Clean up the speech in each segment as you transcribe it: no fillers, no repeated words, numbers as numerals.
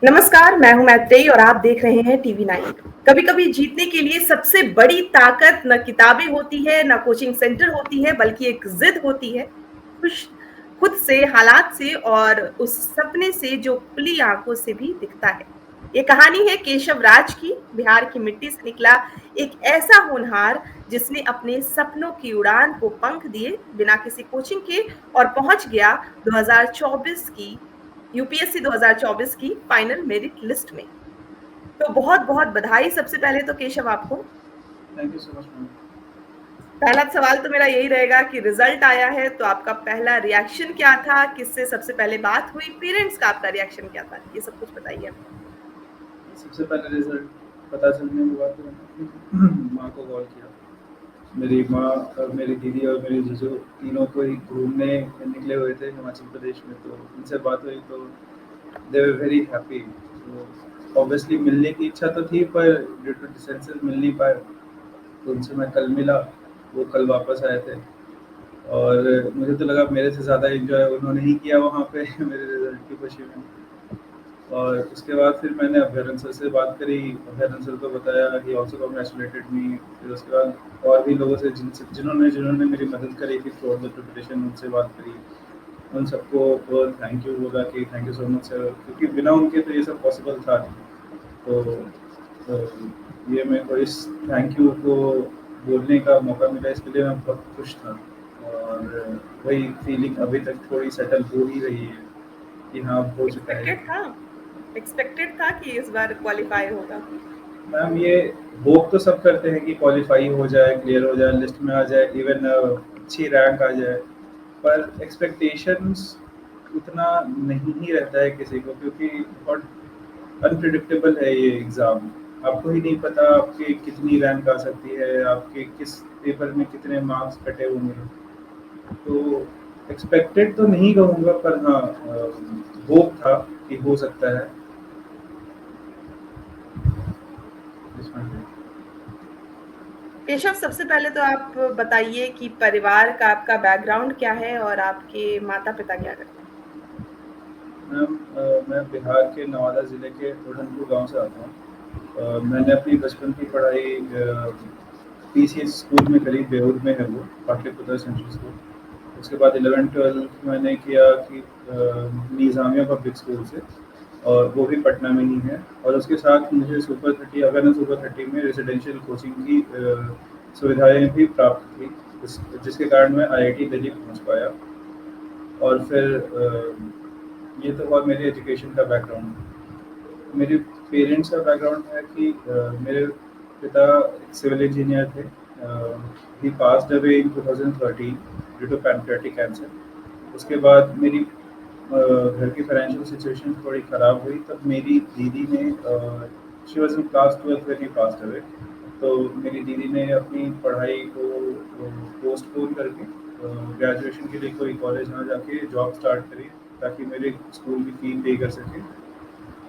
नमस्कार, मैं हूं मैत्रेयी और आप देख रहे हैं टीवी 9। कभी-कभी जीतने के लिए सबसे बड़ी ताकत न किताबें होती है, न कोचिंग सेंटर होती है, बल्कि एक ज़िद होती है। खुश खुद से, हालात से और उस सपने से जो खुली आँखों से भी दिखता है। ये कहानी है केशव राज की। बिहार की मिट्टी से निकला एक ऐसा होनहार जिसने अपने सपनों की उड़ान को पंख दिए बिना किसी कोचिंग के और पहुँच गया 2024 की यूपीएससी 2024 की फाइनल मेरिट लिस्ट में। तो बहुत-बहुत बधाई सबसे पहले तो केशव आपको। Thank you so much ma'am. पहला सवाल तो मेरा यही रहेगा कि रिजल्ट आया है तो आपका पहला रिएक्शन क्या था? किससे सबसे पहले बात हुई? पेरेंट्स का आपका रिएक्शन क्या था? ये सब कुछ बताइए हमें। सबसे पहले रिजल्ट पता चलने के बाद तो मैंने अपनी माँ को कॉल किया। मेरी माँ और मेरी दीदी और मेरे जीजू तीनों को ही घूमने निकले हुए थे हिमाचल प्रदेश में, तो उनसे बात हुई तो दे वर वेरी हैप्पी। तो ऑब्वियसली मिलने की इच्छा तो थी, पर ड्यू टू डिस्टेंसेस मिल नहीं पाए। तो उनसे मैं कल मिला, वो कल वापस आए थे। और मुझे तो लगा मेरे से ज़्यादा एंजॉय उन्होंने ही किया वहाँ पे मेरे रिजल्ट की खुशी में। और उसके बाद फिर मैंने अभ्यरण सर से बात करी। अभ्यरण सर को बताया, ही ऑल्सो कांग्रेचुलेटेड मी। फिर उसके बाद और भी लोगों से जिन्होंने जिन्होंने मेरी मदद करी थी थ्रू द प्रिपरेशन, उनसे बात करी। उन सबको थैंक यू बोला कि thank you so much sir, क्योंकि बिना उनके तो ये सब पॉसिबल था नहीं। तो ये मेरे को इस थैंक यू को बोलने का मौका मिला, इसके लिए मैं बहुत खुश था। और वही फीलिंग अभी तक थोड़ी सेटल हो ही रही है कि हाँ, अब हो चुका है। एक्सपेक्टेड था? एक्सपेक्टेड था कि इस बार क्वालीफाई होगा? मैम, ये होप तो सब करते हैं कि क्वालिफाई हो जाए, क्लियर हो जाए, लिस्ट में आ जाए, इवन अच्छी रैंक आ जाए। पर एक्सपेक्टेशंस उतना नहीं ही रहता है किसी को, क्योंकि बहुत अनप्रिडिक्टेबल है ये एग्ज़ाम। आपको ही नहीं पता आपकी कितनी रैंक आ सकती है, आपके किस पेपर में कितने मार्क्स कटे होंगे। तो एक्सपेक्टेड तो नहीं कहूँगा, पर हाँ, होप था कि हो सकता है। इसमें केशव, सबसे पहले तो आप बताइए कि परिवार का आपका बैकग्राउंड क्या है और आपके माता-पिता क्या करते हैं? मैम, मैं बिहार के नवादा ज़िले के उधमपुर गांव से आता हूँ। मैंने अपनी बचपन की पढ़ाई पीसीएस स्कूल में करी, बेउर में है वो, पाटलिपुत्र सेंट्रल स्कूल। उसके बाद 11वीं-12वीं मैंने किया कि निज़ामिया पब्लिक स्कूल से, और वो भी पटना में ही है। और उसके साथ मुझे सुपर 30 अवेर्नेस सुपर 30 में रेजिडेंशियल कोचिंग की सुविधाएं भी प्राप्त थी, जिसके कारण मैं आईआईटी दिल्ली पहुँच पाया। और फिर ये तो हुआ मेरे एजुकेशन का बैकग्राउंड। मेरे पेरेंट्स का बैकग्राउंड है कि मेरे पिता एक सिविल इंजीनियर थे। He passed away in 2013 due to pancreatic cancer. उसके बाद मेरी घर की फाइनेंशियल सिचुएशन थोड़ी ख़राब हुई, तब मेरी दीदी ने, she was in class 12th when he passed away. तो मेरी दीदी ने अपनी पढ़ाई को पोस्टपोन करके ग्रेजुएशन के लिए कोई कॉलेज ना जाके जॉब स्टार्ट करी, ताकि मेरे स्कूल की फ़ी पे कर सकें।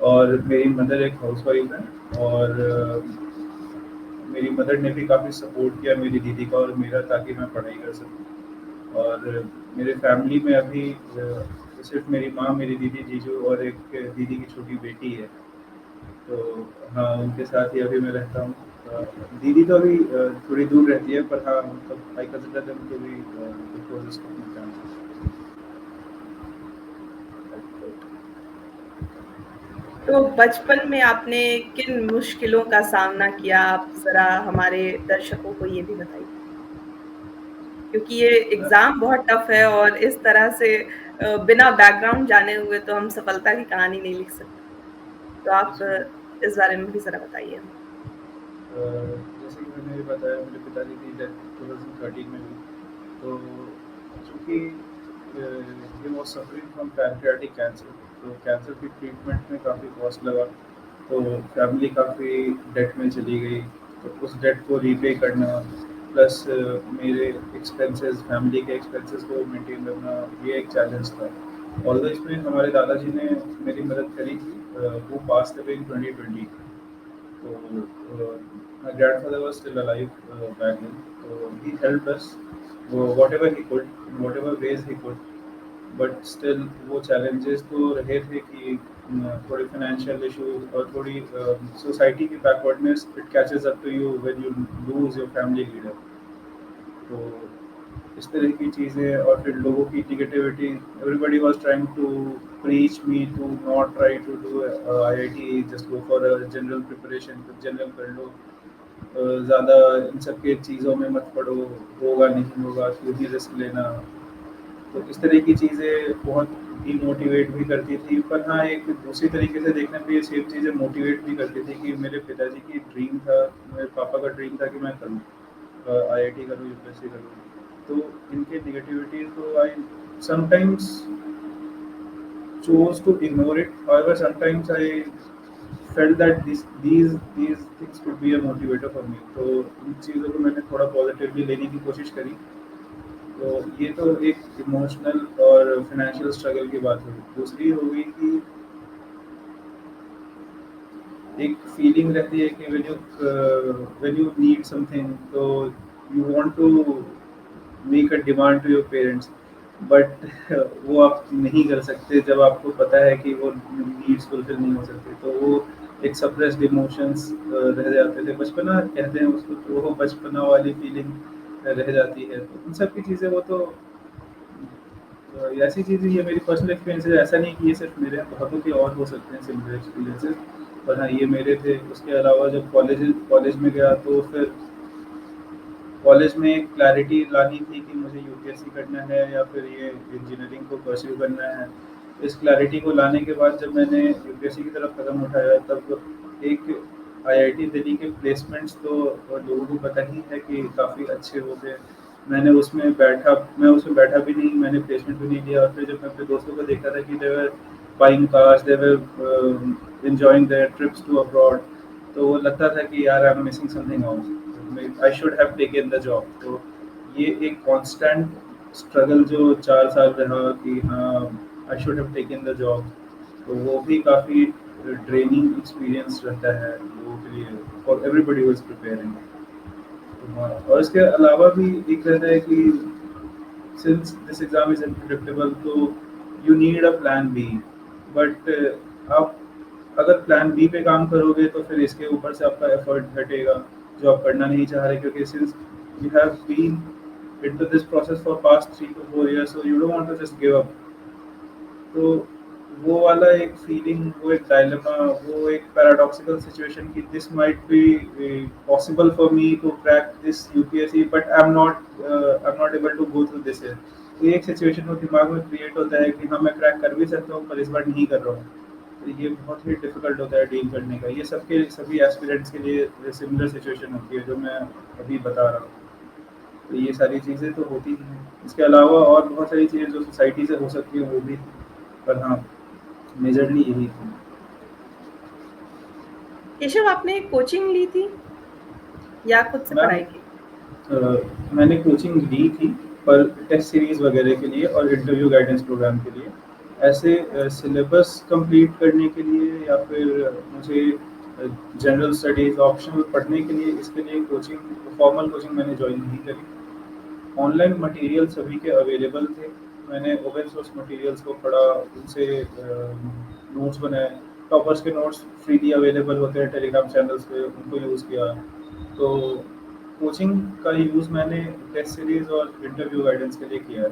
और मेरी मदर एक हाउसवाइफ है। और मेरी मदर ने भी काफ़ी सपोर्ट किया मेरी दीदी का और मेरा, ताकि मैं पढ़ाई कर सकूँ। और मेरे फैमिली में अभी सिर्फ मेरी माँ, मेरी दीदी, जीजू और एक दीदी की छोटी बेटी है। तो हाँ, उनके साथ ही अभी मैं रहता हूँ। दीदी तो अभी थोड़ी दूर रहती है, पर हाँ, मतलब I consider them to be the closest of my family. तो बचपन में आपने किन मुश्किलों का सामना किया? आप ज़रा हमारे दर्शकों को ये भी बताइए। क्योंकि ये एग्ज़ाम बहुत टफ है और इस तरह से बिना बैकग्राउंड जाने हुए तो हम सफलता की कहानी नहीं लिख सकते। तो आप इसमें इस बारे में भी ज़रा बताइए हमें। जैसे कि मैंने बताया, मेरे पिताजी की डेथ 2013 में हुई। तो चूँकि he was suffering from pancreatic cancer, तो कैंसर की ट्रीटमेंट में काफ़ी कॉस्ट लगा। तो फैमिली काफ़ी डेट में चली गई। तो उस डेट को रीपे करना, प्लस मेरे एक्सपेंसेस, फैमिली के एक्सपेंसेस को मेंटेन करना, ये एक चैलेंज था। ऑल्दो इसमें हमारे दादाजी ने मेरी मदद करी थी। वो passed away in 2020। So my grandfather was still alive back then. So he helped us whatever he could, in whatever ways he could. But still वो चैलेंजेस तो रहे थे कि थोड़ी फाइनेंशियल इश्यूज और थोड़ी सोसाइटी की backwardness, it catches up to you when you lose your family leader. तो इस तरह की चीज़ें, और फिर लोगों की negativity, everybody was trying to preach me to not try to do IIT, just go for a general preparation, कुछ जनरल कर लो, ज़्यादा इन सब के चीज़ों में मत पड़ो, होगा नहीं होगा, क्यों ही रिस्क लेना। तो इस तरह की चीज़ें बहुत डीमोटिवेट भी करती थी, पर हाँ, एक दूसरी तरीके से देखने पे ये सेम चीज़ें मोटिवेट भी करती थी कि मेरे पिताजी की ड्रीम था, मेरे पापा का ड्रीम था कि मैं करूँ, आईआईटी करूँ, यूपीएससी करूँ। तो इनके नेगेटिविटी तो I sometimes chose to ignore it. However, sometimes I felt that these things could be a motivator for me. तो इन चीज़ों को मैंने थोड़ा पॉजिटिवली लेने की कोशिश करी। तो ये तो एक इमोशनल और फाइनेंशियल स्ट्रगल की बात हुई। दूसरी हो गई कि एक फीलिंग रहती है कि व्हेन यू नीड समथिंग, तो you want to make a demand to your parents, but वो आप नहीं कर सकते जब आपको पता है कि वो नीड्स फुलफिल नहीं हो सकते। तो वो एक सप्रेस्ड इमोशंस रह जाते थे, बचपना कहते हैं उसको, तो वो बचपना वाली फीलिंग रह जाती है। तो उन सब की चीज़ें वो तो ऐसी चीज़ है, ये मेरी पर्सनल एक्सपीरियंस है, ऐसा नहीं कि ये सिर्फ मेरे हैं, बहुतों के और हो सकते हैं सिमिलर एक्सपीरियंसेस, पर हाँ, ये मेरे थे। उसके अलावा जब कॉलेज में गया, तो फिर कॉलेज में एक क्लैरिटी लानी थी कि मुझे यूपीएससी करना है या फिर ये इंजीनियरिंग को परस्यू करना है। इस क्लैरिटी को लाने के बाद जब मैंने यूपीएससी की तरफ कदम उठाया, तब एक आईआईटी दिल्ली के प्लेसमेंट्स तो लोगों को पता ही है कि काफ़ी अच्छे होते हैं। मैं उसमें बैठा भी नहीं, मैंने प्लेसमेंट भी नहीं लिया, और फिर जब मैं अपने दोस्तों को देखा था कि they were buying cars, they were enjoying their trips to abroad, तो वो लगता था कि यार I am missing something out, I should have taken the job. तो ये एक कांस्टेंट स्ट्रगल जो 4 साल रहा कि हाँ, आई should have taken the job, तो वो भी काफ़ी ड्रेनिंग एक्सपीरियंस रहता है लोगों के लिए, for everybody who is preparing. और इसके अलावा भी एक रहता है कि since this exam is unpredictable, तो you need a plan B, but आप अगर प्लान बी पे काम करोगे तो फिर इसके ऊपर से आपका एफर्ट घटेगा जो आप करना नहीं चाह रहे, क्योंकि since you have been into this process for past 3 to 4 years, so you don't want to just give up। तो वो वाला एक फीलिंग, वो एक डायलेमा, वो एक पैराडॉक्सिकल सिचुएशन कि this might be possible for me to crack this UPSC, but I am not able to go through this. तो एक सिचुएशन वो दिमाग में क्रिएट होता है कि हाँ, मैं क्रैक कर भी सकता हूँ, पर इस बार नहीं कर रहा हूँ। तो ये बहुत ही डिफिकल्ट होता है डील करने का। ये सबके सभी एस्पिरेंट्स के लिए सिमिलर सिचुएशन होती है जो मैं अभी बता रहा हूँ। तो ये सारी चीज़ें तो होती ही हैं। इसके अलावा और बहुत सारी चीज़ें जो सोसाइटी से हो सकती हैं वो भी, पर हाँ, मेजरली यही थी। केशव, आपने कोचिंग ली थी या खुद से मैम, पढ़ाई की? मैंने कोचिंग ली थी, पर टेस्ट सीरीज़ वगैरह के लिए और इंटरव्यू गाइडेंस प्रोग्राम के लिए। ऐसे सिलेबस कंप्लीट करने के लिए या फिर मुझे जनरल स्टडीज़ ऑप्शनल पढ़ने के लिए, इसके लिए कोचिंग, फॉर्मल कोचिंग मैंने ज्वाइन नहीं करी। ऑनलाइन मटेरियल सभी के अवेलेबल थे, मैंने ओपन सोर्स मटेरियल्स को पढ़ा, उनसे नोट्स बनाए। टॉपर्स के नोट्स फ्रीली अवेलेबल होते हैं टेलीग्राम चैनल्स पे, उनको यूज़ किया। तो कोचिंग का यूज़ मैंने टेस्ट सीरीज़ और इंटरव्यू गाइडेंस के लिए किया है।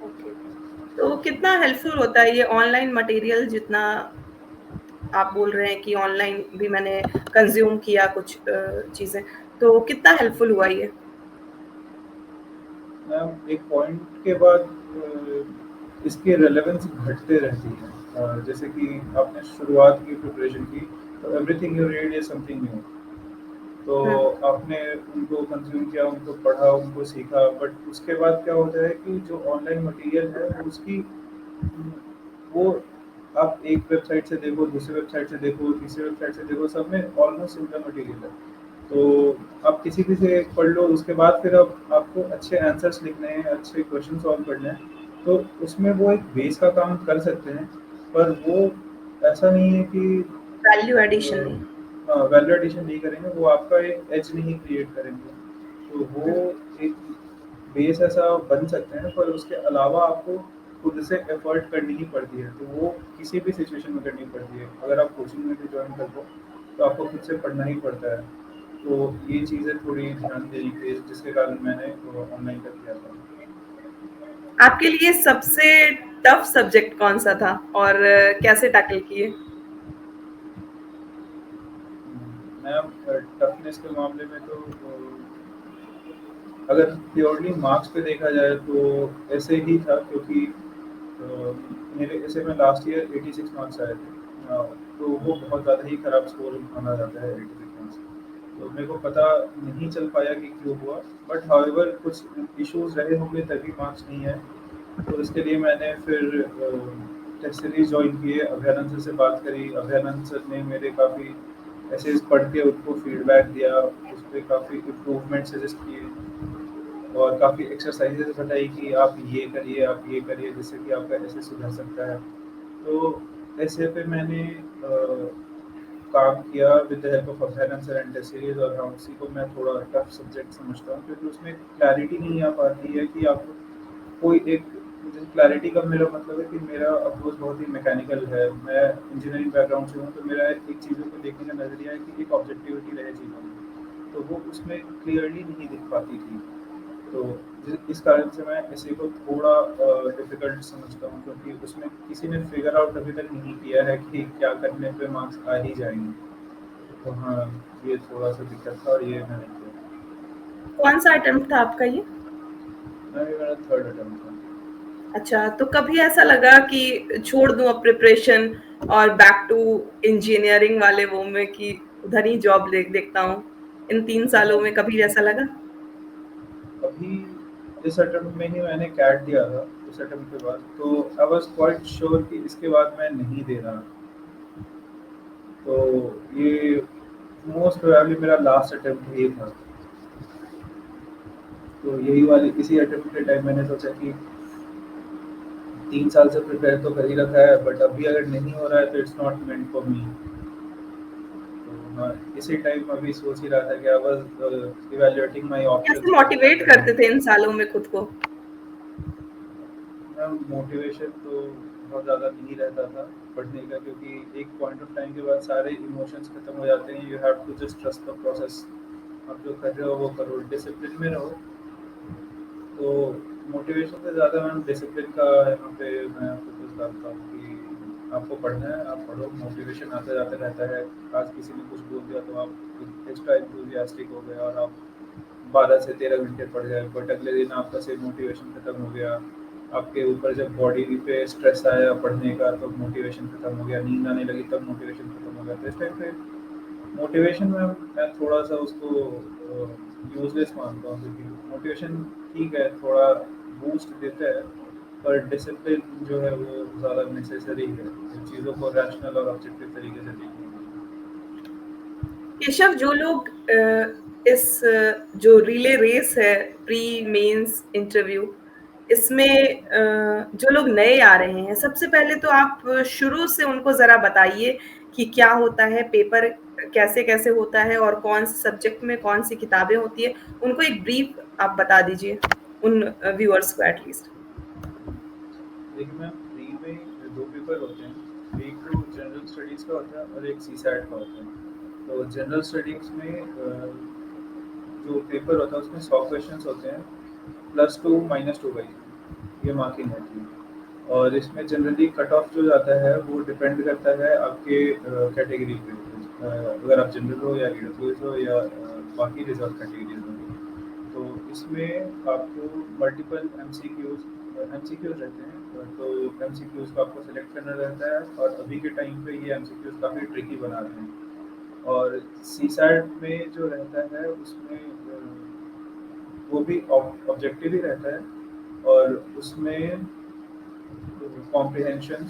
ओके। तो कितना हेल्पफुल होता है ये ऑनलाइन मटेरियल, जितना आप बोल रहे हैं कि ऑनलाइन भी मैंने कंज्यूम किया कुछ चीजें, तो कितना हेल्पफुल हुआ ये? मैम, एक पॉइंट के बाद इसकी रेलेवेंस घटते रहती है। जैसे कि आपने शुरुआत की प्रिपरेशन की, तो everything you read is something new. तो हम्म। आपने उनको कंज्यूम किया, उनको पढ़ा, उनको सीखा, बट उसके बाद क्या होता है कि जो ऑनलाइन मटेरियल है उसकी वो आप एक वेबसाइट से देखो, दूसरी वेबसाइट से देखो, तीसरी वेबसाइट से देखो, सब में ऑलमोस्ट सिमिलर मटेरियल है। तो आप किसी भी से एक पढ़ लो, उसके बाद फिर अब आपको अच्छे आंसर्स लिखने हैं, अच्छे क्वेश्चन सॉल्व करने हैं, तो उसमें वो एक बेस का काम कर सकते हैं, पर वो ऐसा नहीं है कि वैल्यू एडिशन नहीं। वैल्यू एडिशन नहीं करेंगे, वो आपका एक एज नहीं क्रिएट करेंगे। तो वो हम्म। एक बेस ऐसा बन सकते हैं, पर उसके अलावा आपको खुद से एफर्ट करनी ही पड़ती है, तो वो किसी भी सिचुएशन में करनी पड़ती है। अगर आप कोचिंग में भी ज्वाइन कर लो तो आपको खुद से पढ़ना ही पड़ता है। तो ये चीज़ें थोड़ी ध्यान देनी चाहिए, जिसके कारण मैंने ऑनलाइन कर दिया था। आपके लिए सबसे टफ सब्जेक्ट कौन सा था और कैसे टैकल किए? मैम टफनेस के मामले में तो अगर प्योरली मार्क्स पे देखा जाए तो ऐसे ही था, क्योंकि मेरे ऐसे में लास्ट ईयर 86 मार्क्स आए थे। तो वो बहुत ज़्यादा ही खराब स्कोर माना जाता है 86 मार्क्स। तो मेरे को पता नहीं चल पाया कि क्यों हुआ, बट हाउएवर कुछ इश्यूज रहे होंगे तभी मार्क्स नहीं है। तो इसके लिए मैंने फिर टेस्ट सीरीज ज्वाइन किए, अभयानंद सर से बात करी। अभयानंद सर ने मेरे काफ़ी ऐसे पढ़ के उनको फीडबैक दिया, उस पर काफ़ी इम्प्रूवमेंट सजेस्ट किए और काफ़ी एक्सरसाइजेज बताई कि आप ये करिए, आप ये करिए, जिससे कि आपका ऐसे सुधर सकता है। तो ऐसे पे मैंने काम किया with the help of Abhayanand sir and test series. और हाँ, उसी को मैं थोड़ा टफ सब्जेक्ट समझता हूँ, क्योंकि उसमें क्लैरिटी नहीं आ पाती है कि आप कोई एक, जैसे क्लैरिटी का मेरा मतलब है कि मेरा अप्रोच बहुत ही मैकेनिकल है। मैं इंजीनियरिंग बैकग्राउंड से हूँ, तो मेरा एक चीज़ों को देखने का नज़रिया है कि एक ऑब्जेक्टिविटी रहे चीज़ों में, तो वो उसमें क्लियरली नहीं दिख पाती थी। तो इस कारण से मैं इसी को थोड़ा डिफ़िकल्ट समझता हूँ, क्योंकि उसमें किसी ने फिगर आउट अभी तक नहीं किया है कि क्या करने पे मार्क्स आ ही जाएंगे। तो हाँ, ये थोड़ा सा दिक्कत था और ये मैंने किया। कौन सा अटेम्प्ट था आपका ये? ये मेरा थर्ड अटेम्प्ट था। अच्छा, तो कभी ऐसा लगा कि छोड़ दूं अब प्रिपरेशन और बैक टू इंजीनियरिंग वाले वो में कि उधर ही जॉब देखता हूँ, इन 3 सालों में कभी ऐसा लगा? अभी इस अटेम्प्ट में ही मैंने कैट दिया था। इस अटेम्प्ट के बाद तो आई वाज क्वाइट श्योर कि इसके बाद मैं नहीं दे रहा। तो ये मोस्ट प्रोबेबली मेरा लास्ट अटेम्प्ट ही था। तो यही वाली इसी अटेम्प्ट के टाइम मैंने सोचा कि 3 साल से प्रिपेयर तो कर ही रखा है, बट अभी अगर नहीं हो रहा है तो it's not meant for me. तो हाँ, इसी टाइम अभी सोच ही रहा था कि आई वाज इवैल्यूएटिंग माय कैसे ऑप्शंस कि क्या मोटिवेट करना करते थे है। इन सालों में खुद को? मैम मोटिवेशन तो बहुत ज़्यादा नहीं रहता था पढ़ने का, क्योंकि एक पॉइंट ऑफ टाइम के बाद सारे इमोशंस खत्म हो जाते हैं। You have to just trust the process. आप जो कर रहे हो वो करो, डिसिप्लिन में रहो। तो मोटिवेशन से ज़्यादा मैम डिसिप्लिन का यहाँ पे मैं फोकस डालता हूँ कि आपको पढ़ना है, आप पढ़ो। मोटिवेशन आते जाते रहता है। आज किसी ने कुछ बोल दिया तो आप एक्स्ट्रा एंथुसियास्टिक हो गए और आप 12 से 13 घंटे पढ़ गए, बट अगले दिन आपका सेम मोटिवेशन खत्म हो गया। आपके ऊपर जब बॉडी पे स्ट्रेस आया पढ़ने का तो मोटिवेशन खत्म हो गया, नींद आने लगी तब मोटिवेशन खत्म हो गया। तो इस टाइम पे मोटिवेशन में मैं थोड़ा सा उसको यूजलेस मानता हूँ, क्योंकि मोटिवेशन ठीक है, थोड़ा बूस्ट देता है, पर डिसिप्लिन जो है वो ज़्यादा नेसेसरी है चीज़ों को रैशनल और ऑब्जेक्टिव तरीके से देखने के लिए। केशव, जो लोग इस जो रिले रेस है, प्री मेंस इंटरव्यू, इसमें जो लोग नए आ रहे हैं, सबसे पहले तो आप शुरू से उनको जरा बताइए कि क्या होता है, पेपर कैसे कैसे होता है और कौन से सब्जेक्ट में कौन सी किताबें होती है। उनको एक ब्रीफ आप बता दीजिए, उन व्यूअर्स को एटलीस्ट। देखिए मैम, प्री में 2 पेपर होते हैं। एक तो जनरल स्टडीज़ का होता है और एक सीसैट का होता है। तो जनरल स्टडीज़ में जो पेपर होता है उसमें 100 क्वेश्चंस होते हैं, +2 -2 बाई ये मार्किंग होती है। और इसमें जनरली कट ऑफ जो जाता है वो डिपेंड करता है आपके कैटेगरी पे। अगर आप जनरल हो या ईडब्ल्यूएस हो या बाकी रिजर्व कैटेगरीज हो। तो इसमें आपको मल्टीपल एमसीक्यूज रहते हैं। तो एमसीक्यूज को आपको सेलेक्ट करना रहता है, और अभी के टाइम पे ये एमसीक्यूज काफ़ी ट्रिकी बना रहे हैं। और सीसैट में जो रहता है उसमें वो भी ऑब्जेक्टिव ही रहता है, और उसमें कॉम्प्रिहेंशन,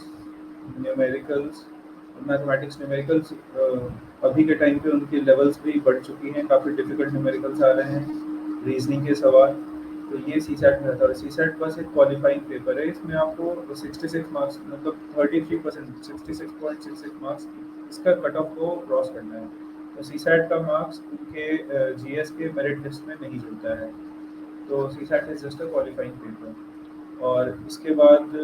न्यूमेरिकल्स, मैथमेटिक्स न्यूमेरिकल्स अभी के टाइम पे उनकी लेवल्स भी बढ़ चुकी हैं, काफ़ी डिफिकल्ट न्यूमेरिकल्स आ रहे हैं, रीजनिंग के सवाल। तो ये सीसैट में रहता है। और सीसैट बस एक क्वालिफाइंग पेपर है, इसमें आपको 66 मार्क्स, मतलब 33%, 66.66 मार्क्स इसका कट ऑफ को क्रॉस करना है। तो सीसैट का मार्क्स उनके जीएस के मेरिट लिस्ट में नहीं जुड़ता है। तो CSAT is just a qualifying paper. और इसके बाद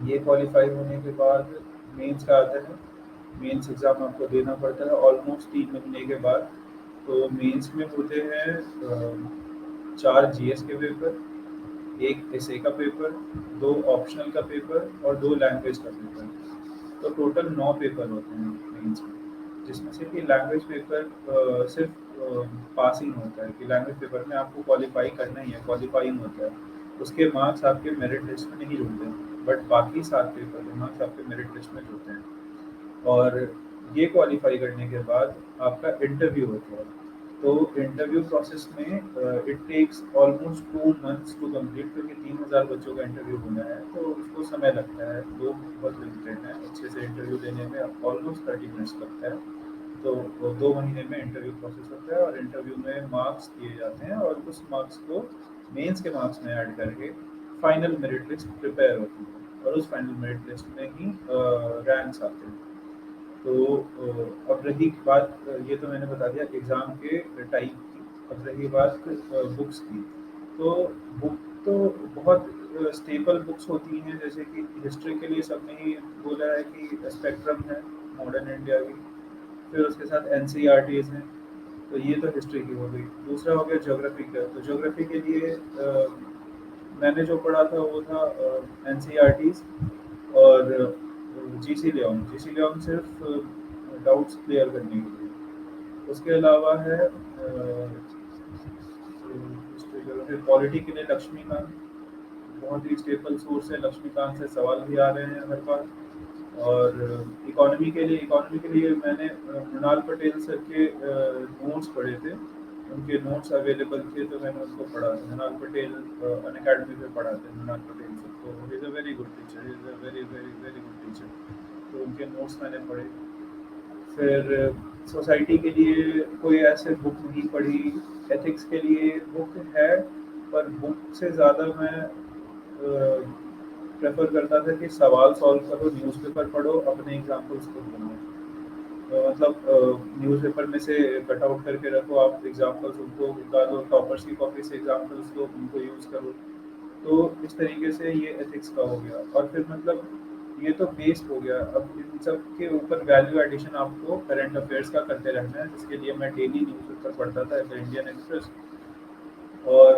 ये क्वालिफाई होने के बाद मेंस का आता है। मेंस एग्ज़ाम आपको देना पड़ता है ऑलमोस्ट 3 महीने के बाद। तो मेंस में होते हैं 4 जीएस के पेपर, 1 एसए का पेपर, 2 ऑप्शनल का पेपर और 2 लैंग्वेज का पेपर। तो टोटल 9 पेपर होते हैं मेंस में, जिसमें से कि लैंग्वेज पेपर सिर्फ पासिंग होता है कि लैंग्वेज पेपर में आपको क्वालिफाई करना ही है, क्वालिफाइंग होता है। उसके मार्क्स आपके मेरिट लिस्ट में नहीं जुड़ते हैं, बट बाकी 7 पेपर के मार्क्स आपके मेरिट लिस्ट में जुड़ते हैं। और ये क्वालिफाई करने के बाद आपका इंटरव्यू होता है। तो इंटरव्यू प्रोसेस में it takes almost 2 months to complete, क्योंकि 3000 बच्चों का इंटरव्यू होना है तो उसको समय लगता है। लोग बहुत लिमिटेड हैं, अच्छे से इंटरव्यू देने में ऑलमोस्ट 30 मिनट्स लगता है। तो 2 महीने में इंटरव्यू प्रोसेस होता है और इंटरव्यू में मार्क्स दिए जाते हैं और उस मार्क्स को मेंस के मार्क्स में ऐड करके फाइनल मेरिट लिस्ट प्रिपेयर होती है और उस फाइनल मेरिट लिस्ट में ही रैंक्स आते हैं। तो अब रही बात, ये तो मैंने बता दिया एग्ज़ाम के टाइप की। अब रही बात बुक्स की। तो बुक तो बहुत स्टेपल बुक्स होती हैं, जैसे कि हिस्ट्री के लिए सबने ही बोला है कि स्पेक्ट्रम है मॉडर्न इंडिया की, फिर उसके साथ एनसीईआरटीज़ हैं। तो ये तो हिस्ट्री की हो गई। दूसरा हो गया ज्योग्राफी का। तो ज्योग्राफी के लिए मैंने जो पढ़ा था वो था एनसीईआरटीज़ और जीसी लियोन सिर्फ डाउट्स क्लियर करने के लिए। उसके अलावा है फिर पॉलिटी के लिए लक्ष्मीकांत, बहुत ही स्टेपल सोर्स है। लक्ष्मीकांत से सवाल भी आ रहे हैं हर बार। और इकोनॉमी के लिए मैंने मृणाल पटेल सर के नोट्स पढ़े थे। उनके नोट्स अवेलेबल थे तो मैंने उनको पढ़ा था। मृणाल पटेल अन अकेडमी पे पढ़ाते हैं मृणाल पटेल सर, तो he is a very good teacher, he is a very very very good teacher. तो उनके नोट्स मैंने पढ़े। फिर सोसाइटी के लिए कोई ऐसे बुक नहीं पढ़ी। एथिक्स के लिए बुक है, पर बुक से ज़्यादा मैं प्रेफर करता था कि सवाल सॉल्व करो, न्यूज़पेपर पढ़ो, अपने एग्जाम्पल्स खुद बनाओ। मतलब न्यूज़पेपर में से कट आउट करके रखो आप एग्जाम्पल्स, उनको निकालो, टॉपर्स की कॉपी से एग्जाम्पल्स लो, उनको यूज़ करो। तो इस तरीके से ये एथिक्स का हो गया। और फिर मतलब ये तो बेस हो गया। अब इन सब के ऊपर वैल्यू एडिशन आपको करंट अफेयर्स का करते रहना है, जिसके लिए मैं डेली न्यूज़पेपर पढ़ता था द इंडियन एक्सप्रेस। और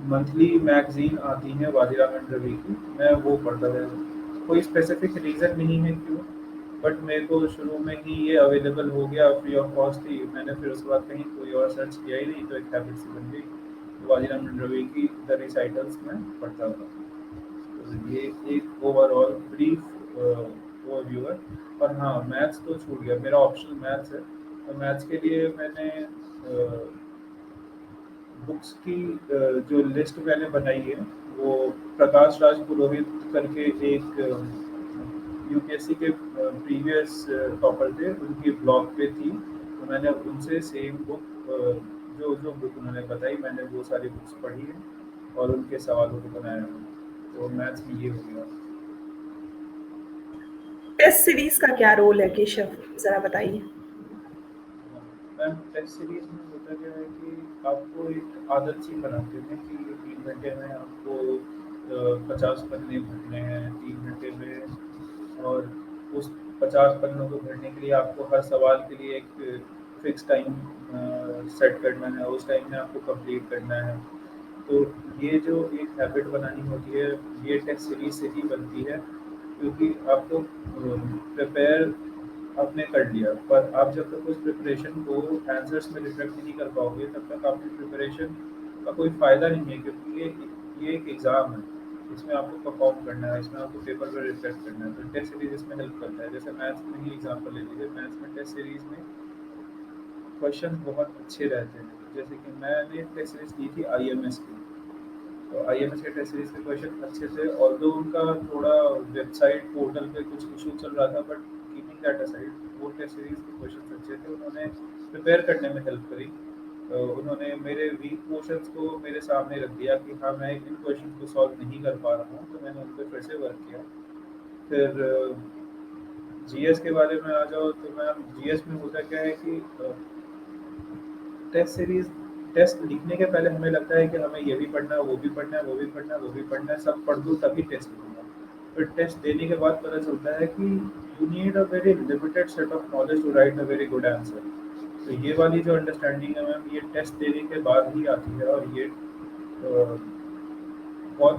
मंथली मैगजीन आती है वाजिराम एंड रवि की, मैं वो पढ़ता था। कोई स्पेसिफिक रीज़न नहीं है क्यों, बट मेरे को शुरू में ही ये अवेलेबल हो गया, फ्री ऑफ कॉस्ट थी। मैंने फिर उसके बाद कहीं कोई और सर्च किया ही नहीं, तो एक हैबिट सी बन गई। तो वाजिराम एंड रवि की द रिसाइटल्स में पढ़ता था। तो ये एक ओवरऑल ब्रीफ ओवरव्यू है। और हाँ, मैथ्स तो छूट गया, मेरा ऑप्शनल मैथ्स है। तो मैथ्स के लिए मैंने बुक्स की जो लिस्ट मैंने बनाई है, वो प्रकाश राज पुरोहित करके एक यूपीएससी के प्रीवियस टॉपर थे, उनकी ब्लॉग पे थी। तो मैंने उनसे सेम बुक जो जो बुक उन्होंने बताई, मैंने वो सारी बुक्स पढ़ी है और उनके सवालों को बनाया है। तो मैथ्स में ये हो गया। टेस्ट सीरीज का क्या रोल है केशव, जरा बताइए। मैम, टेस्ट सीरीज में होता क्या है कि आपको एक आदत सी बनाते हैं कि 3 घंटे में आपको 50 पन्ने भरने हैं 3 घंटे में। और उस 50 पन्नों को भरने के लिए आपको हर सवाल के लिए एक फिक्स टाइम सेट करना है, उस टाइम में आपको कंप्लीट करना है। तो ये जो एक हैबिट बनानी होती है, ये टेस्ट सीरीज से ही बनती है। क्योंकि आपको प्रिपेयर आपने कर लिया, पर आप जब तक उस प्रिपरेशन को आंसर्स में रिफ्लेक्ट नहीं कर पाओगे, तब तक आपकी प्रिपरेशन का कोई फ़ायदा नहीं है। क्योंकि ये एक एग्ज़ाम है, इसमें आपको परफॉर्म करना है, इसमें आपको पेपर पर रिफ्लेक्ट करना है। तो टेस्ट सीरीज इसमें हेल्प करता है। जैसे मैथ्स में ही एग्जाम्पल ले लीजिए, मैथ्स में टेस्ट सीरीज में क्वेश्चन बहुत अच्छे रहते हैं। जैसे कि मैंने टेस्ट सीरीज की थी आईएमएस की, तो आईएमएस के टेस्ट सीरीज के क्वेश्चन अच्छे थे। ऑल्दो उनका थोड़ा वेबसाइट पोर्टल पे कुछ इशू चल रहा था, बट कीपिंग दैट असाइड वो टेस्ट सीरीज के क्वेश्चन अच्छे थे। उन्होंने प्रिपेयर करने में हेल्प करी। उन्होंने मेरे वीक पोर्शंस को मेरे सामने रख दिया कि हाँ, मैं इन क्वेश्चन को सॉल्व नहीं कर पा रहा हूँ, तो मैंने उन पर फिर से वर्क किया। फिर जीएस के बारे में आ जाओ तो मैम, जीएस में होता क्या है कि टेस्ट सीरीज टेस्ट लिखने के पहले हमें लगता है कि हमें ये भी पढ़ना है, वो भी पढ़ना है, वो भी पढ़ना है, वो भी पढ़ना है, सब पढ़ दूँ तभी टेस्ट दूँगा। फिर टेस्ट देने के बाद पता चलता है कि you need a very limited set of knowledge to write a very good answer. तो ये वाली जो अंडरस्टैंडिंग है मैम, ये टेस्ट देने के बाद ही आती है, और ये बहुत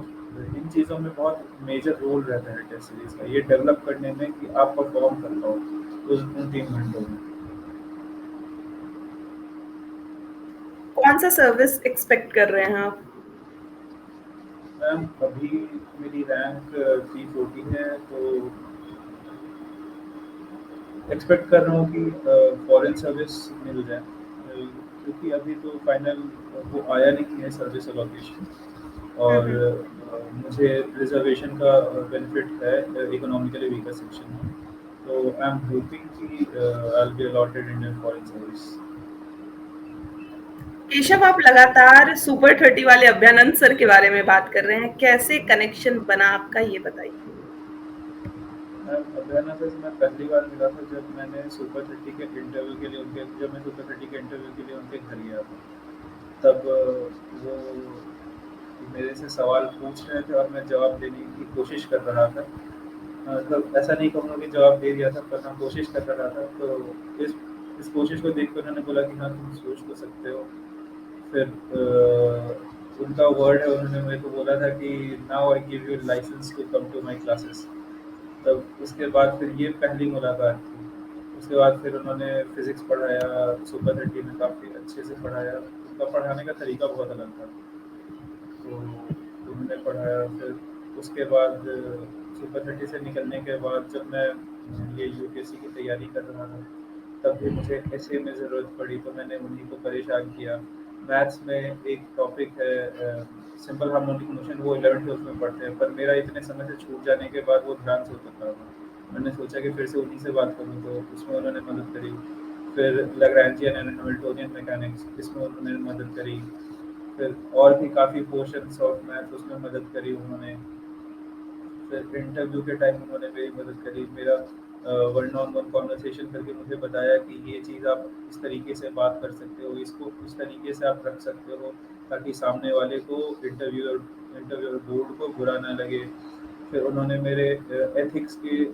इन चीज़ों में बहुत मेजर रोल रहता है टेस्ट सीरीज का, ये डेवलप करने में कि आप परफॉर्म कर पाओ उस उन 3 घंटों में। कौन सा सर्विस एक्सपेक्ट कर रहे हैं आप? मैम अभी मेरी रैंक 340 है, तो एक्सपेक्ट कर रहा हूँ कि फॉरेन सर्विस मिल जाए, क्योंकि अभी तो फाइनल वो आया नहीं है सर्विस अलोकेशन, हुँ, और हुँ। मुझे रिजर्वेशन का बेनिफिट है इकोनॉमिकली वीकर सेक्शन में, तो आई एम होपिंग कि I will be allotted Indian foreign service. Keshav, आप लगातार सुपर 30 वाले अभ्यानंद सर के बारे में बात कर रहे हैं। कैसे कनेक्शन बना आपका, ये बताइए? मैम अभ्याना सर से मैं पहली बार मिला था जब मैंने सुपर 30 के इंटरव्यू के लिए उनके जब मैं सुपर 30 के इंटरव्यू के लिए उनके घर गया था। तब वो मेरे से सवाल पूछ रहे थे और मैं जवाब देने की कोशिश कर रहा था। मतलब ऐसा नहीं कहूँगा कि जवाब दे दिया था, पर हाँ कोशिश कर रहा था। तो इस इस कोशिश को देख कर उन्होंने बोला कि हाँ तुम सोच तो सकते हो। फिर उनका वर्ड है, उन्होंने मेरे को बोला था कि now I give you licence to come to my classes. तब उसके बाद फिर ये पहली मुलाकात थी। उसके बाद फिर उन्होंने फिज़िक्स पढ़ाया, सुपर 30 में काफ़ी अच्छे से पढ़ाया। उनका पढ़ाने का तरीका बहुत अलग था। तो उन्होंने पढ़ाया। फिर उसके बाद सुपर 30 से निकलने के बाद जब मैं ये यूपीएससी की तैयारी कर रहा था, तब भी मुझे एसए में ज़रूरत पड़ी, तो मैंने उन्हीं को परेशान किया। मैथ्स में एक टॉपिक है सिंपल हार्मोनिक मोशन, वो 11th-12th में पढ़ते हैं, पर मेरा इतने समय से छूट जाने के बाद वो ध्यान से उतर रहा था। मैंने सोचा कि फिर से उन्हीं से बात करूँ, तो उसमें उन्होंने मदद करी। फिर लैग्रैन्जियन एंड हैमिल्टोनियन मैकेनिक्स, इसमें उन्होंने मदद करी। फिर और भी काफ़ी पोर्शंस ऑफ मैथ उसमें मदद करी उन्होंने। फिर इंटरव्यू के टाइम उन्होंने मेरी मदद करी। मेरा वन ऑन वन कॉन्वर्सेशन करके मुझे बताया कि ये चीज़ आप इस तरीके से बात कर सकते हो, इसको इस तरीके से आप रख सकते हो, ताकि सामने वाले को इंटरव्यूअर बोर्ड को बुरा ना लगे। फिर उन्होंने मेरे एथिक्स के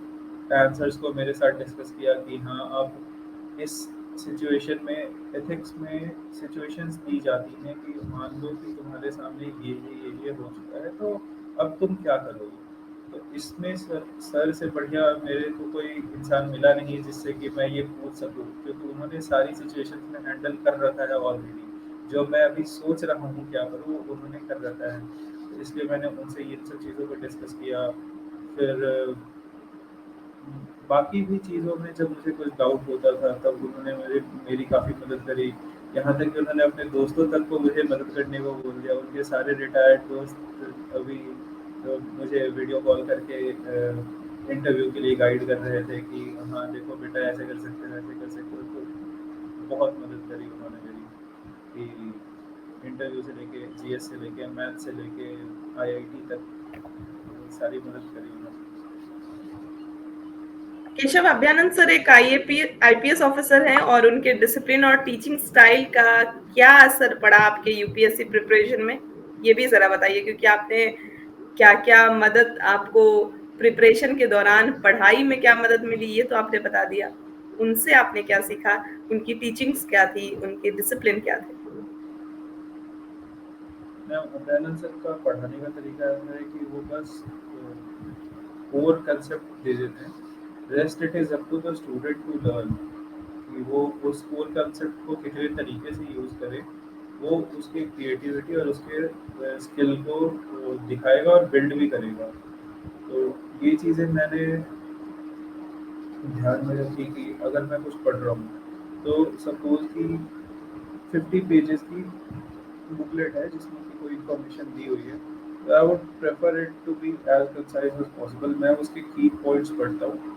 आंसर्स को मेरे साथ डिस्कस किया कि हाँ, आप इस सिचुएशन में एथिक्स में सिचुएशंस दी जाती हैं कि मान लो कि तुम्हारे सामने ये हो चुका है, तो अब तुम क्या करोगे? तो इसमें सर से बढ़िया मेरे को कोई इंसान मिला नहीं जिससे कि मैं ये पूछ सकूँ, क्योंकि उन्होंने सारी सिचुएशंस में हैंडल कर रखा है ऑलरेडी। जो मैं अभी सोच रहा हूँ क्या करूँ, वो उन्होंने कर रखा है। तो इसलिए मैंने उनसे इन सब चीज़ों को डिस्कस किया। फिर बाकी भी चीज़ों में जब मुझे कुछ डाउट होता था, तब उन्होंने मेरी काफ़ी मदद करी। यहाँ तक कि उन्होंने अपने दोस्तों तक को मुझे मदद करने को बोल दिया। उनके सारे रिटायर्ड दोस्त अभी मुझे वीडियो कॉल करके इंटरव्यू के लिए गाइड कर रहे थे कि हाँ देखो बेटा, ऐसे कर सकते हो, ऐसे कर सकते हो। तो बहुत मदद करी उन्होंने मेरी, कि इंटरव्यू से लेके जीएस से लेके मैथ से लेके आईआईटी तक सारी मदद करी उन्होंने। केशव, अभ्यानंद सर एक आईपीएस ऑफिसर हैं और उनके डिसिप्लिन और टीचिंग स्टाइल का क्या असर पड़ा आपके यूपीएससी प्रिपरेशन में? ये भी जरा बताइए, क्योंकि आपने क्या क्या मदद आपको प्रिपरेशन के दौरान पढ़ाई में क्या मदद मिली, ये तो आपने बता दिया। उनसे आपने क्या सीखा? उनकी टीचिंग्स क्या थी? उनके डिसिप्लिन क्या थे? दयानंद सर का पढ़ाने का तरीका ऐसा है कि वो बस कोर कंसेप्ट दे देते हैं। Rest it is up to the student to learn, कि वो उस कोर कंसेप्ट को कितने तरीके से यूज़ करे। वो उसकी क्रिएटिविटी और उसके स्किल को दिखाएगा और बिल्ड भी करेगा। तो ये चीज़ें मैंने ध्यान में रखी कि अगर मैं कुछ पढ़ रहा हूँ, तो सपोज़ कि 50 पेजेस की बुकलेट है जिसमें कि कोई इन्फॉर्मेशन दी हुई है, तो I would prefer it to be as concise as possible. मैं उसके की पॉइंट्स पढ़ता हूँ।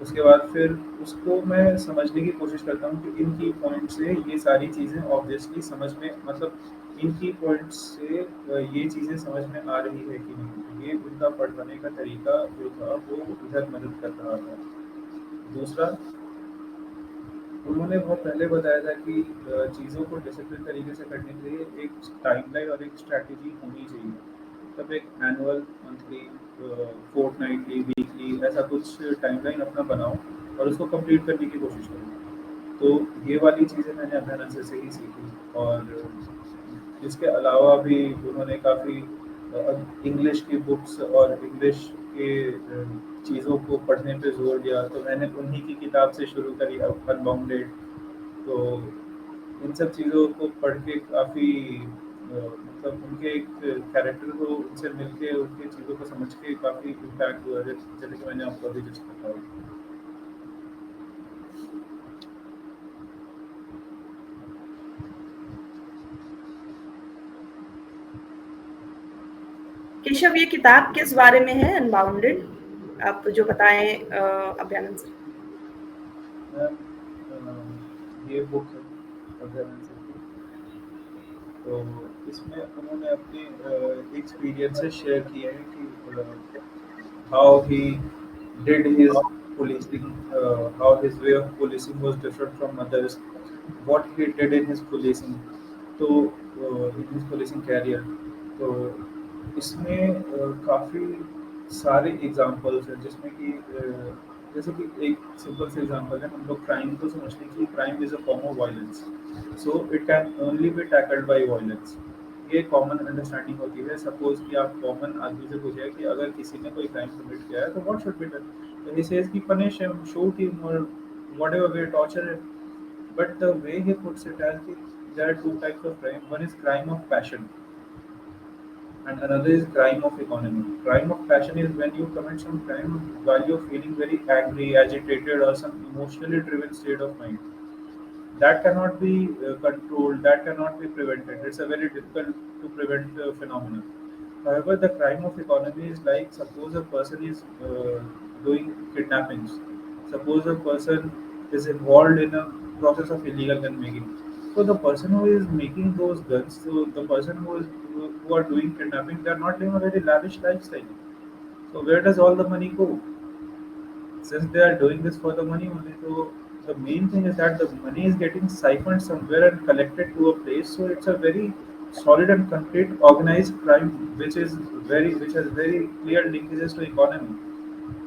उसके बाद फिर उसको मैं समझने की कोशिश करता हूँ कि इन की पॉइंट से ये सारी चीज़ें ऑब्वियसली समझ में, मतलब इन की पॉइंट्स से ये चीज़ें समझ में आ रही है कि नहीं। ये उनका पढ़ाने का तरीका जो था वो उधर मदद कर रहा था। दूसरा, उन्होंने बहुत पहले बताया था कि चीज़ों को डिसिप्लिन तरीके से करने के लिए एक टाइमलाइन और एक स्ट्रैटेजी होनी चाहिए। तब एक एनुअल, मंथली, फोर्टनाइटली, वीकली ऐसा कुछ टाइमलाइन अपना बनाओ और उसको कंप्लीट करने की कोशिश करो। तो ये वाली चीज़ें मैंने अभियान से ही सीखी। और इसके अलावा भी उन्होंने काफ़ी इंग्लिश की बुक्स और इंग्लिश के चीज़ों को पढ़ने पे जोर दिया, तो मैंने उन्हीं की किताब से शुरू करी अनबाउंडेड। तो इन सब चीज़ों को पढ़ के काफ़ी मतलब उनके एक कैरेक्टर को उनसे मिलके उनकी चीज़ों को समझ के काफ़ी इम्पैक्ट हुआ, जैसे कि मैंने आपको अभी जस्ट बताया। केशव, ये किताब किस बारे में है अनबाउंडेड, आप जो बताएं अभ्यानंद सर? मैम, ये बुक है अभियान से की। तो इसमें उन्होंने अपनी एक्सपीरियंसेस शेयर किए हैं कि how he did his policing, how his way of policing was different from others, what he did in his policing, तो in his policing career। तो इसमें काफ़ी सारे एग्जांपल्स हैं जिसमें कि जैसे कि एक सिंपल से एग्जांपल है, हम लोग क्राइम को समझते हैं कि crime is a form of violence, so it can only be tackled by violence. ये कॉमन अंडरस्टैंडिंग होती है। सपोज कि आप कॉमन आदमी से पूछे कि अगर किसी ने कोई क्राइम कमिट किया है तो व्हाट शुड बी डन, तो ही सेज कि पनिश हिम, शूट हिम और whatever way, torture him. But the way he puts it as कि there are two types of crime. One is crime of passion and another is crime of economy. Crime of passion is when you commit some crime while you're feeling very angry, agitated, or some emotionally driven state of mind. That cannot be controlled, that cannot be prevented. It's a very difficult to prevent phenomenon. However, the crime of economy is like, suppose a person is doing kidnappings, suppose a person is involved in a process of illegal gun making. So the person who is making those guns, so the person who are doing kidnapping, they are not living a very lavish lifestyle. So where does all the money go? Since they are doing this for the money only, so the main thing is that the money is getting siphoned somewhere and collected to a place. So it's a very solid and complete organized crime, which has very clear linkages to economy.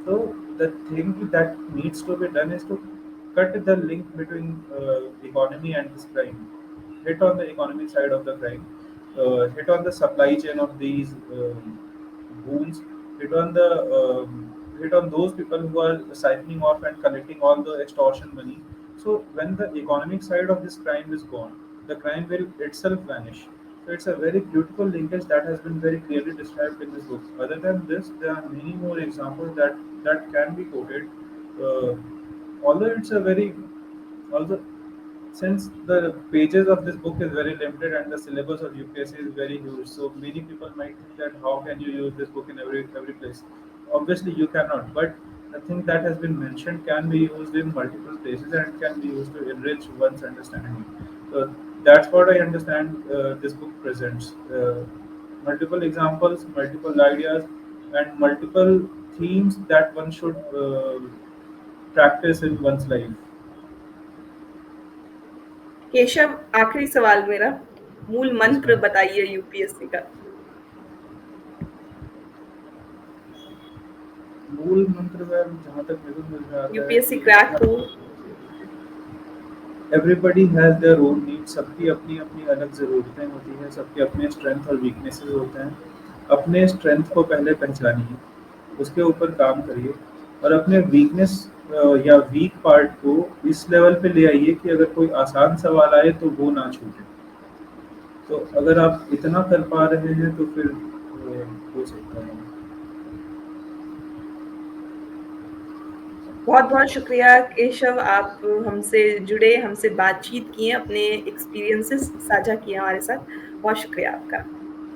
So the thing that needs to be done is to cut the link between economy and this crime, hit on the economic side of the crime, hit on the supply chain of these goons, hit on the hit on those people who are siphoning off and collecting all the extortion money. So when the economic side of this crime is gone, the crime will itself vanish. So it's a very beautiful linkage that has been very clearly described in this book. Other than this, there are many more examples that can be quoted. Uh, Although it's a very, although since the pages of this book is very limited and the syllabus of UPSC is very huge, so many people might think that how can you use this book in every place? Obviously, you cannot. But the thing that has been mentioned can be used in multiple places and can be used to enrich one's understanding. So that's what I understand this book presents. Multiple examples, multiple ideas, and multiple themes that one should practice in one's life. Keshav, आखिरी सवाल मेरा, मूल Yes, मंत्र ma'am. बताइए UPSC का। मूल मंत्र में जहाँ तक मेरे को नजर आता है यूपीएससी कि क्रैक हो। Everybody has their own needs. सबकी अपनी अपनी अलग ज़रूरतें होती हैं, सबके अपने स्ट्रेंथ और वीकनेसेस होते हैं। अपने स्ट्रेंथ को पहले पहचानिए, उसके ऊपर काम करिए और अपने वीकनेस या वीक पार्ट को इस लेवल पे ले आइए कि अगर कोई आसान सवाल आए तो वो ना छूटे। तो अगर आप इतना कर पा रहे हैं तो फिर हो सकता है। बहुत-बहुत शुक्रिया केशव, आप हमसे जुड़े, हमसे बातचीत किए, अपने एक्सपीरियंसेस साझा किए हमारे साथ। बहुत शुक्रिया आपका।